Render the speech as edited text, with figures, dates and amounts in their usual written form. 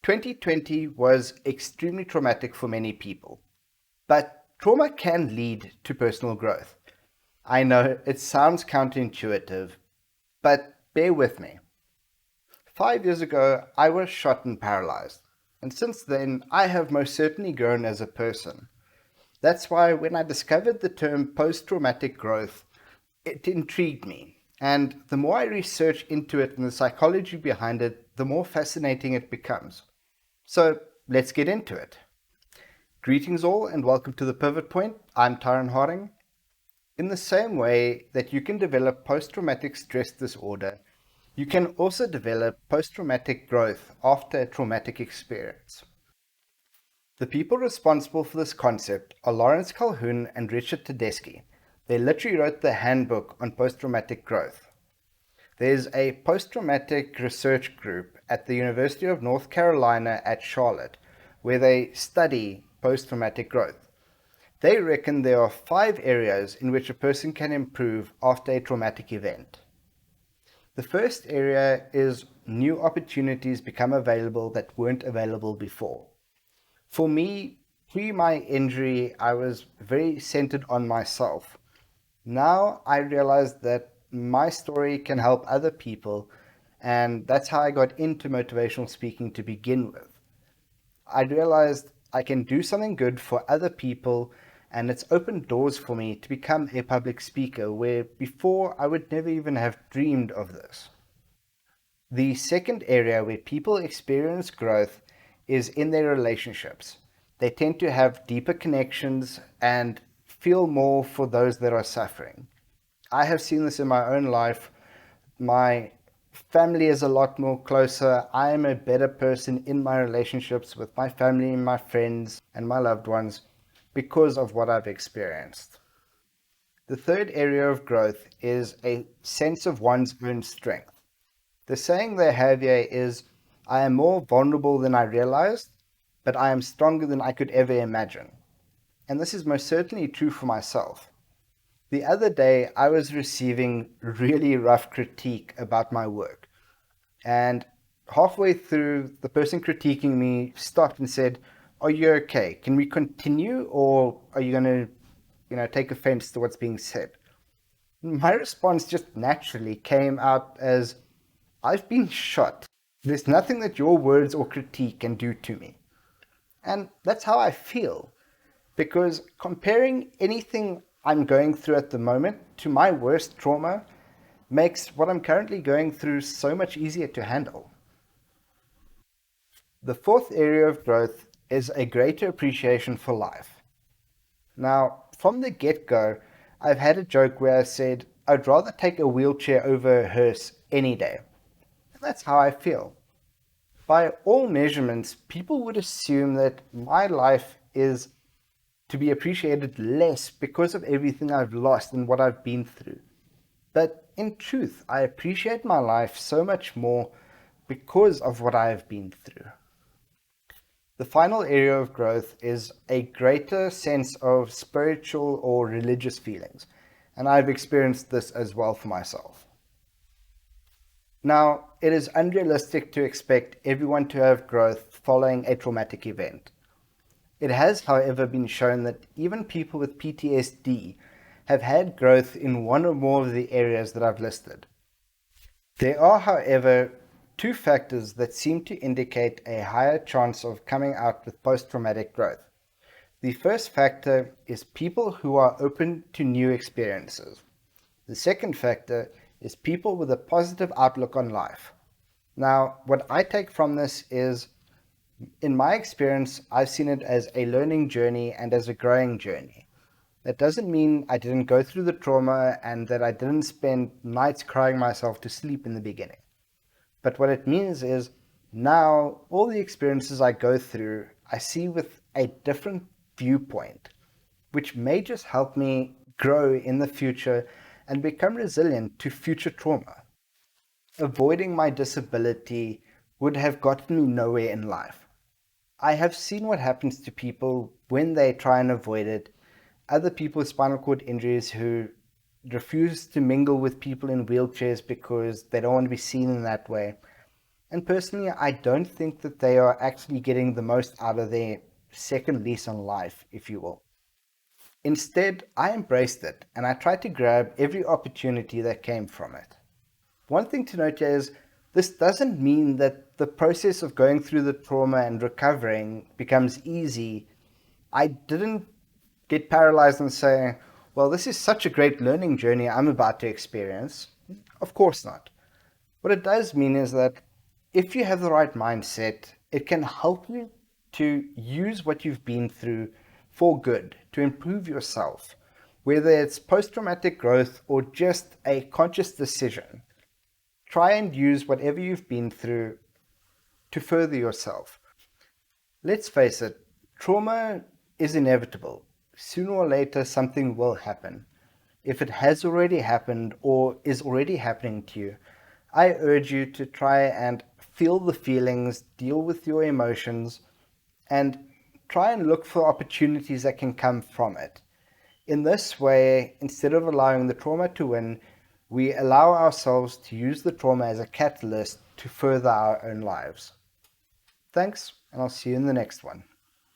2020 was extremely traumatic for many people, but trauma can lead to personal growth. I know it sounds counterintuitive, but bear with me. 5 years ago, I was shot and paralyzed, and since then, I have most certainly grown as a person. That's why when I discovered the term post traumatic growth, it intrigued me. And the more I research into it and the psychology behind it, the more fascinating it becomes. So let's get into it. Greetings all and welcome to the Pivot Point. I'm Tyron Harding. In the same way that you can develop post-traumatic stress disorder, you can also develop post-traumatic growth after a traumatic experience. The people responsible for this concept are Lawrence Calhoun and Richard Tedeschi. They literally wrote the handbook on post-traumatic growth. There's a post-traumatic research group at the University of North Carolina at Charlotte where they study post-traumatic growth. They reckon there are 5 areas in which a person can improve after a traumatic event. The first area is new opportunities become available that weren't available before. For me, pre my injury, I was very centered on myself. Now I realized that my story can help other people, and that's how I got into motivational speaking to begin with. I realized I can do something good for other people, and it's opened doors for me to become a public speaker where before I would never even have dreamed of this. The second area where people experience growth is in their relationships. They tend to have deeper connections and feel more for those that are suffering. I have seen this in my own life. My family is a lot more closer. I am a better person in my relationships with my family, my friends, and my loved ones because of what I've experienced. The third area of growth is a sense of one's own strength. The saying they have here is, I am more vulnerable than I realized, but I am stronger than I could ever imagine. And this is most certainly true for myself. The other day, I was receiving really rough critique about my work. And halfway through, the person critiquing me stopped and said, are you okay? Can we continue, or are you going to, take offense to what's being said? My response just naturally came out as, I've been shot. There's nothing that your words or critique can do to me. And that's how I feel. Because comparing anything I'm going through at the moment to my worst trauma makes what I'm currently going through so much easier to handle. The fourth area of growth is a greater appreciation for life. Now, from the get-go, I've had a joke where I said, I'd rather take a wheelchair over a hearse any day. And that's how I feel. By all measurements, people would assume that my life is to be appreciated less because of everything I've lost and what I've been through. But in truth, I appreciate my life so much more because of what I have been through. The final area of growth is a greater sense of spiritual or religious feelings, and I've experienced this as well for myself. Now, it is unrealistic to expect everyone to have growth following a traumatic event. It has, however, been shown that even people with PTSD have had growth in one or more of the areas that I've listed. There are, however, 2 factors that seem to indicate a higher chance of coming out with post-traumatic growth. The first factor is people who are open to new experiences. The second factor is people with a positive outlook on life. Now, what I take from this is, in my experience, I've seen it as a learning journey and as a growing journey. That doesn't mean I didn't go through the trauma and that I didn't spend nights crying myself to sleep in the beginning. But what it means is now all the experiences I go through, I see with a different viewpoint, which may just help me grow in the future and become resilient to future trauma. Avoiding my disability would have gotten me nowhere in life. I have seen what happens to people when they try and avoid it. Other people with spinal cord injuries who refuse to mingle with people in wheelchairs because they don't want to be seen in that way. And personally, I don't think that they are actually getting the most out of their second lease on life, if you will. Instead, I embraced it and I tried to grab every opportunity that came from it. One thing to note is this doesn't mean that the process of going through the trauma and recovering becomes easy. I didn't get paralyzed and say, well, this is such a great learning journey I'm about to experience. Of course not. What it does mean is that if you have the right mindset, it can help you to use what you've been through for good, to improve yourself, whether it's post-traumatic growth or just a conscious decision. Try and use whatever you've been through to further yourself. Let's face it, trauma is inevitable. Sooner or later, something will happen. If it has already happened or is already happening to you, I urge you to try and feel the feelings, deal with your emotions, and try and look for opportunities that can come from it. In this way, instead of allowing the trauma to win, we allow ourselves to use the trauma as a catalyst to further our own lives. Thanks, and I'll see you in the next one.